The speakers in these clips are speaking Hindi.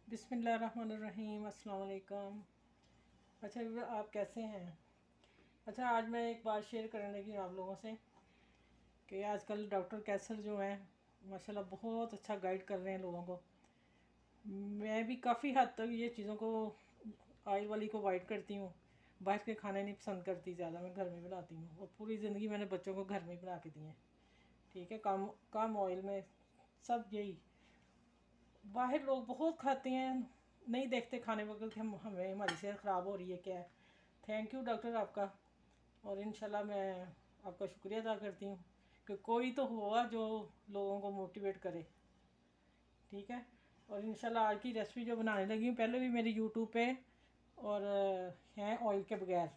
बिस्मिल्लाहिर्रहमानिर्रहीम, अस्सलाम वालेकुम। अच्छा आप कैसे हैं? अच्छा, आज मैं एक बात शेयर करने लगी हूँ आप लोगों से कि आजकल डॉक्टर कैसर जो हैं माशाल्लाह बहुत अच्छा गाइड कर रहे हैं लोगों को। मैं भी काफ़ी हद तक ये चीज़ों को ऑयल वाली को अवॉइड करती हूँ। बाहर के खाने नहीं पसंद करती ज़्यादा, मैं घर में बनाती हूँ और पूरी ज़िंदगी मैंने बच्चों को घर में ही बना के दिए हैं। ठीक है, कम कम ऑयल में सब यही। बाहर लोग बहुत खाते हैं, नहीं देखते खाने वक्त कि हम हमें हमारी सेहत ख़राब हो रही है क्या है। थैंक यू डॉक्टर आपका, और इंशाल्लाह मैं आपका शुक्रिया अदा करती हूँ कि कोई तो हुआ जो लोगों को मोटिवेट करे। ठीक है, और इंशाल्लाह आज की रेसिपी जो बनाने लगी हूँ, पहले भी मेरी यूट्यूब पे और हैं ऑयल के बगैर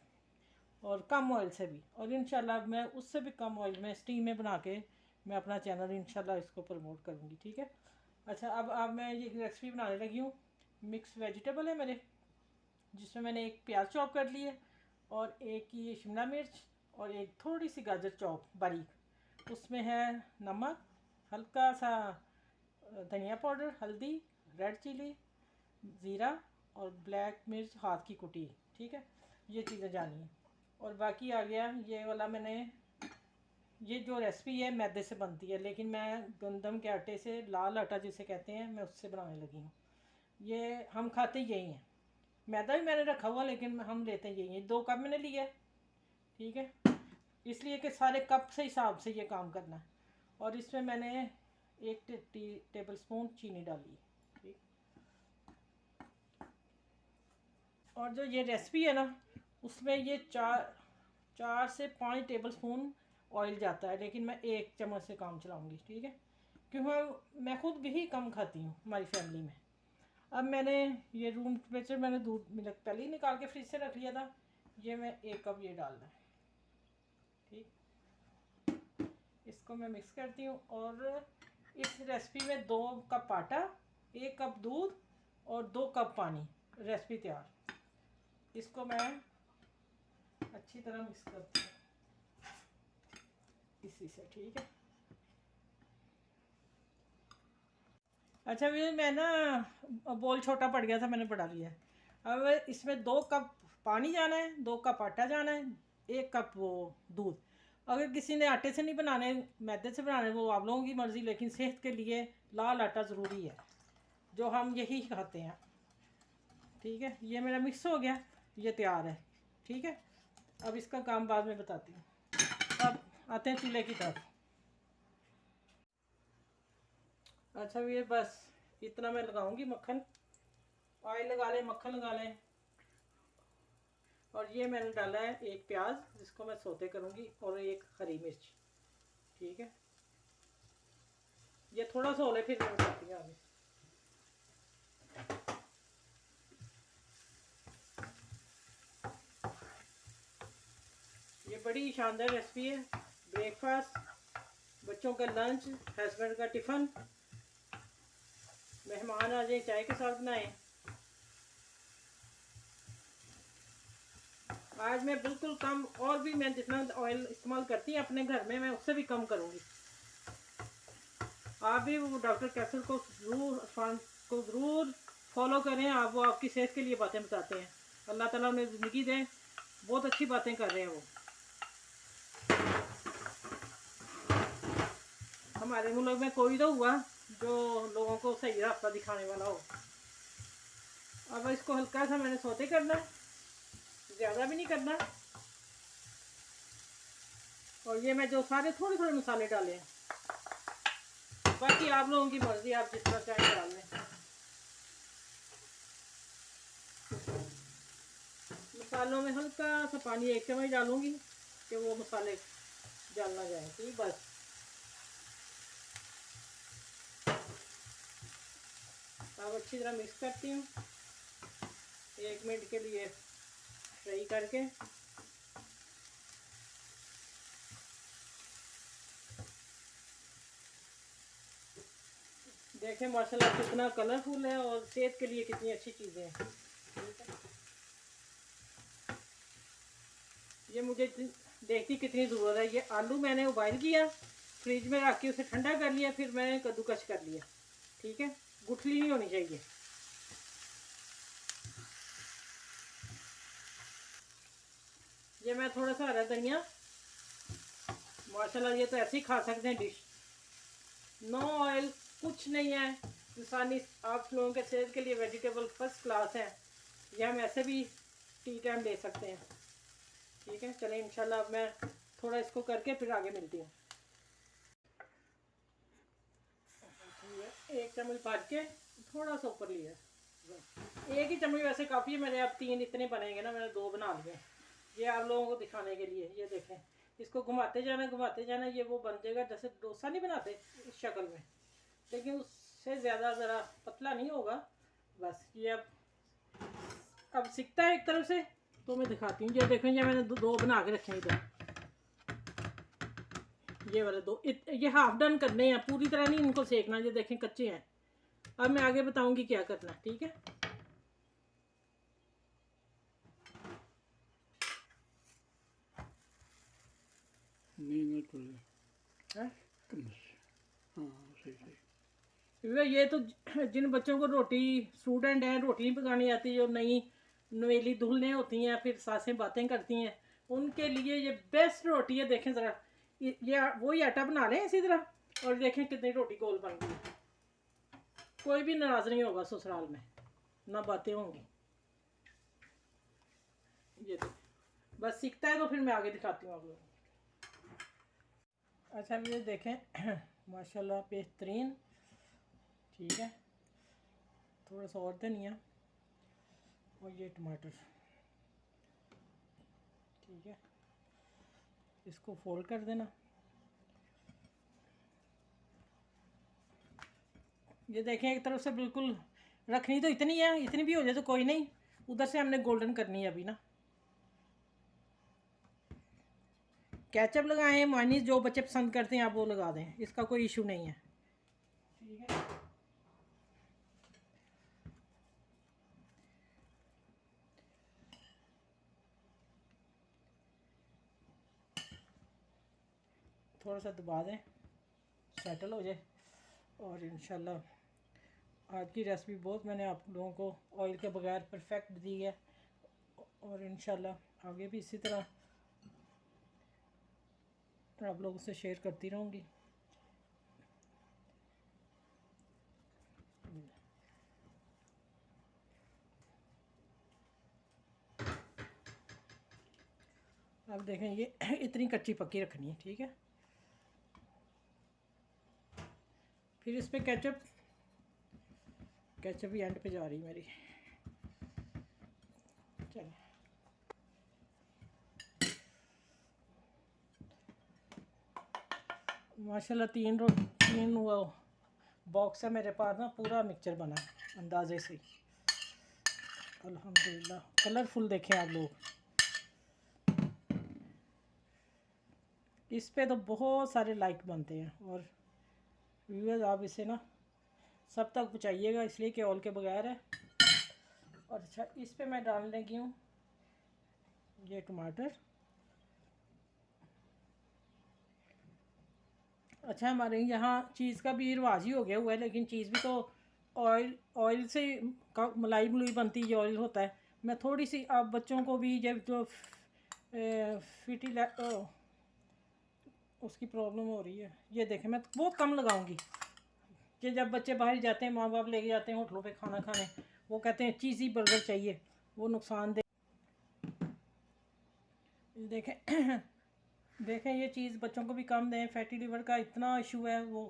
और कम ऑयल से भी, और इंशाल्लाह मैं उससे भी कम ऑयल में स्टीम में बना के मैं अपना चैनल इंशाल्लाह इसको प्रमोट करूँगी। ठीक है। अच्छा, अब मैं ये रेसिपी बनाने लगी हूँ। मिक्स वेजिटेबल है मेरे, जिसमें मैंने एक प्याज चॉप कर ली है और एक ये शिमला मिर्च और एक थोड़ी सी गाजर चॉप बारीक। उसमें है नमक, हल्का सा धनिया पाउडर, हल्दी, रेड चिली, ज़ीरा और ब्लैक मिर्च हाथ की कुटी। ठीक है, ये चीज़ें जानी है। और बाकी आ गया ये वाला, मैंने ये जो रेसिपी है मैदे से बनती है, लेकिन मैं गंदम के आटे से, लाल आटा जिसे कहते हैं, मैं उससे बनाने लगी हूँ। ये हम खाते यही हैं। मैदा भी मैंने रखा हुआ, लेकिन हम लेते यही हैं। 2 कप मैंने लिया है। ठीक है, इसलिए कि सारे कप से हिसाब से ये काम करना है। और इसमें मैंने 1 टेबल स्पून चीनी डाली। ठीक, और जो ये रेसिपी है ना, उसमें ये 4 से 5 टेबल स्पून ऑयल जाता है, लेकिन मैं 1 चम्मच से काम चलाऊँगी। ठीक है, क्योंकि मैं खुद भी कम खाती हूँ हमारी फैमिली में। अब मैंने ये रूम टेम्परेचर, मैंने दूध मिल्क पहले ही निकाल के फ्रिज से रख लिया था। ये मैं 1 कप ये डालना है। ठीक, इसको मैं मिक्स करती हूँ। और इस रेसिपी में 2 कप आटा, 1 कप दूध और 2 कप पानी, रेसिपी तैयार। इसको मैं अच्छी तरह मिक्स करती हूँ इसी से। ठीक है। अच्छा, ये मैं ना बोल छोटा पड़ गया था, मैंने बढ़ा लिया है। अब इसमें 2 कप पानी जाना है, 2 कप आटा जाना है, 1 कप वो दूध। अगर किसी ने आटे से नहीं बनाने, मैदे से बनाने, वो आप लोगों की मर्ज़ी, लेकिन सेहत के लिए लाल आटा ज़रूरी है, जो हम यही खाते हैं। ठीक है, ये मेरा मिक्स हो गया, ये तैयार है। ठीक है, अब इसका काम बाद में बताती हूँ। अब आते हैं चूल्हे की तरफ। अच्छा, ये बस इतना मैं लगाऊंगी मक्खन। ऑयल लगा लें, मक्खन लगा लें। और ये मैंने डाला है 1 प्याज, जिसको मैं सौते करूंगी, और 1 हरी मिर्च। ठीक है, ये थोड़ा सा होले, फिर मैं बताती हूँ आगे। ये बड़ी शानदार रेसिपी है। ब्रेकफास्ट, बच्चों का लंच, हस्बैंड का टिफ़न, मेहमान आ जाए चाय के साथ बनाएं। आज मैं बिल्कुल कम, और भी मैं जितना ऑयल इस्तेमाल करती हूँ अपने घर में, मैं उससे भी कम करूँगी। आप भी वो डॉक्टर कैसल को ज़रूर फॉलो करें। आप, वो आपकी सेहत के लिए बातें बताते हैं। अल्लाह ताला उन्हें ज़िंदगी दें, बहुत अच्छी बातें कर रहे हैं वो। हमारे मुल्क में कोई तो हुआ जो लोगों को सही रास्ता दिखाने वाला हो। अब इसको हल्का सा मैंने सौते करना है, ज़्यादा भी नहीं करना। और ये मैं जो सारे थोड़े थोड़े मसाले डाले हैं, बाकी आप लोगों की मर्ज़ी, आप जिस तरह चाहे डाल लें। मसालों में हल्का सा पानी 1 चम्मच डालूंगी कि वो मसाले जल ना जाए। ठीक, बस। अब अच्छी तरह मिक्स करती हूँ 1 मिनट के लिए फ्राई करके। देखें माशाल्लाह कितना कलरफुल है, और सेहत के लिए कितनी अच्छी चीज़ें हैं। ठीक है, ये मुझे देखती कितनी ज़रूरत है। ये आलू मैंने उबाइल किया, फ्रिज में रख के उसे ठंडा कर लिया, फिर मैंने कद्दूकश कर लिया। ठीक है, गुठली नहीं होनी चाहिए। ये मैं थोड़ा सा हरा धनिया, माशाल्लाह ये तो ऐसे ही खा सकते हैं डिश, नो ऑयल, कुछ नहीं है। इंसानी आप लोगों के सेहत के लिए वेजिटेबल फर्स्ट क्लास है। ये हम ऐसे भी टी टाइम ले सकते हैं। ठीक है, चलें इंशाल्लाह अब मैं थोड़ा इसको करके फिर आगे मिलती हूँ। एक चम्मच भर के थोड़ा सा ऊपर लिया, एक ही चम्मच वैसे काफ़ी है। मैंने अब 3 इतने बनेंगे ना, मैंने 2 बना लिए। ये आप लोगों को दिखाने के लिए। ये देखें, इसको घुमाते जाना, ये वो बन जाएगा जैसे डोसा नहीं बनाते इस शक्ल में, लेकिन उससे ज़्यादा ज़रा पतला नहीं होगा। बस ये अब सिकता है एक तरफ से, तो मैं दिखाती हूँ। ये देखें, ये मैंने 2 बना के रखे हैं इधर, ये वाले 2। ये हाफ डन करने हैं, पूरी तरह नहीं इनको सेकना। ये देखें कच्चे हैं। अब मैं आगे बताऊंगी क्या करना। ठीक है, ये तो जिन बच्चों को रोटी, स्टूडेंट हैं, रोटी नहीं पकानी आती, जो नई नवेली दुल्हनें होती हैं, फिर सासें बातें करती हैं, उनके लिए ये बेस्ट रोटी है। देखें ज़रा, ये वही आटा बना लें इसी तरह, और देखें कितनी रोटी गोल बन गई। कोई भी नाराज़ नहीं होगा ससुराल में, ना बातें होंगी। ये बस सीखता है तो फिर मैं आगे दिखाती हूँ आप लोगों को। अच्छा ये देखें माशाल्लाह बेहतरीन। ठीक है, थोड़ा सा और धनिया और ये टमाटर। ठीक है, इसको फोल्ड कर देना। ये देखें एक तरफ से बिल्कुल रखनी तो इतनी है, इतनी भी हो जाए तो कोई नहीं, उधर से हमने गोल्डन करनी है अभी ना। केचप लगाएं, मायनीज जो बच्चे पसंद करते हैं आप वो लगा दें, इसका कोई इशू नहीं है। ठीक है, थोड़ा सा दबा दें, सेटल हो जाए। और इंशाल्लाह आज की रेसिपी बहुत मैंने आप लोगों को ऑयल के बगैर परफेक्ट दी है, और इंशाल्लाह आगे भी इसी तरह आप लोगों से शेयर करती रहूँगी। अब देखें, ये इतनी कच्ची पक्की रखनी है। ठीक है, फिर इस पर केचप भी एंड पे जा रही मेरी। चलिए, माशाल्लाह 3 वो बॉक्स है मेरे पास ना, पूरा मिक्सचर बना अंदाजे से। अल्हम्दुलिल्लाह कलरफुल देखें आप लोग, इस पे तो बहुत सारे लाइक बनते हैं। और व्यूअर्स आप इसे ना सब तक पहुँचाइएगा, इसलिए कि ऑयल के बगैर है। और अच्छा, इस पे मैं डालने लगी हूँ ये टमाटर। अच्छा, हमारे यहाँ चीज़ का भी रिवाज ही हो गया हुआ है, लेकिन चीज़ भी तो ऑयल से मलाई मलुई बनती है, ऑयल होता है। मैं थोड़ी सी आप बच्चों को भी जब जो फिटी उसकी प्रॉब्लम हो रही है, ये देखें मैं बहुत कम लगाऊंगी कि जब बच्चे बाहर जाते हैं, माँ बाप लेके जाते हैं होटलों पे खाना खाने, वो कहते हैं चीज़ी बर्गर चाहिए, वो नुकसान दे। देखें देखें ये चीज़ बच्चों को भी कम दें। फैटी लिवर का इतना इशू है। वो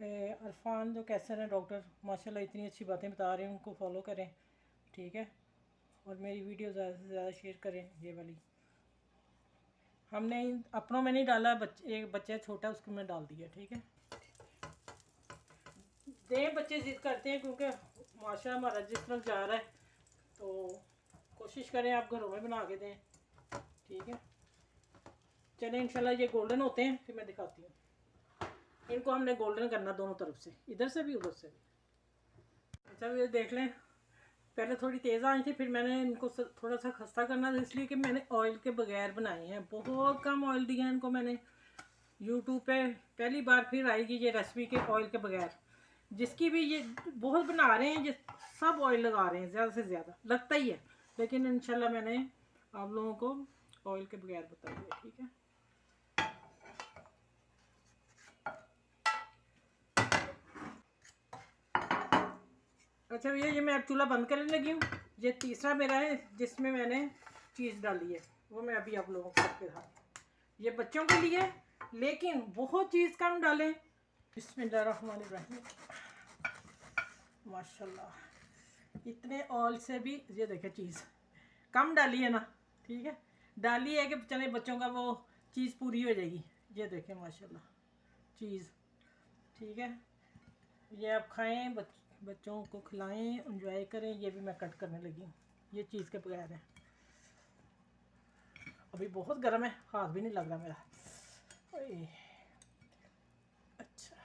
अरफान जो कैंसर है डॉक्टर, माशाल्लाह इतनी अच्छी बातें बता रहे हैं, उनको फॉलो करें। ठीक है, और मेरी वीडियो ज़्यादा से ज़्यादा शेयर करें। ये वाली हमने अपनों में नहीं डाला, एक बच्चा छोटा उसको मैं डाल दिया। ठीक है, दें, बच्चे ज़िद करते हैं, क्योंकि माशा हमारा जिस तरफ जा रहा है, तो कोशिश करें आप घरों में बना के दें। ठीक है, चलें इंशाल्लाह ये गोल्डन होते हैं, फिर मैं दिखाती हूँ। इनको हमने गोल्डन करना दोनों तरफ से, इधर से भी उधर से भी। अच्छा ये देख लें, पहले थोड़ी तेज़ आई थी, फिर मैंने इनको थोड़ा सा खस्ता करना था, इसलिए कि मैंने ऑयल के बगैर बनाए हैं। बहुत कम ऑयल दिया है इनको मैंने। यूट्यूब पे पहली बार फिर आएगी ये रेसिपी के ऑयल के बगैर। जिसकी भी ये बहुत बना रहे हैं, ये सब ऑयल लगा रहे हैं, ज़्यादा से ज़्यादा लगता ही है, लेकिन इंशाल्लाह मैंने आप लोगों को ऑयल के बगैर बताइए, ठीक है। अच्छा भैया, ये मैं अब चूल्हा बंद करने लगी हूँ। ये तीसरा मेरा है जिसमें मैंने चीज़ डाली है, वो मैं अभी आप लोगों को करके दिखाती। ये बच्चों के लिए, लेकिन बहुत चीज़ कम डालें। बिस्मिल्लाहिर्रहमानिर्रहीम। माशाल्लाह, इतने ऑयल से भी ये देखें चीज़ कम डाली है ना, ठीक है। डाली है कि चले बच्चों का वो चीज़ पूरी हो जाएगी। ये देखें माशाल्लाह चीज़, ठीक है। ये आप खाएं, बच्चों को खिलाएं, एंजॉय करें। ये भी मैं कट करने लगी हूँ, ये चीज़ के बगैर है। अभी बहुत गर्म है, हाथ भी नहीं लग रहा मेरा। अच्छा,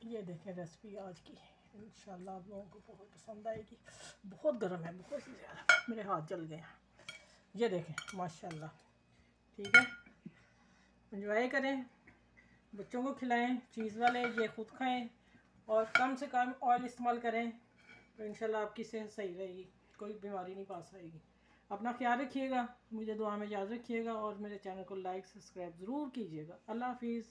ये देखें रेसिपी आज की, इंशाल्लाह आप लोगों को बहुत पसंद आएगी। बहुत गर्म है, बहुत ही ज़्यादा, मेरे हाथ जल गए हैं। ये देखें माशाल्लाह, ठीक है। एंजॉय करें, बच्चों को खिलाएं चीज़ वाले, ये खुद खाएं और कम से कम ऑयल इस्तेमाल करें, तो इंशाल्लाह आपकी सेहत सही रहेगी, कोई बीमारी नहीं पास आएगी। अपना ख्याल रखिएगा, मुझे दुआ में याद रखिएगा और मेरे चैनल को लाइक सब्सक्राइब ज़रूर कीजिएगा। अल्लाह हाफिज़।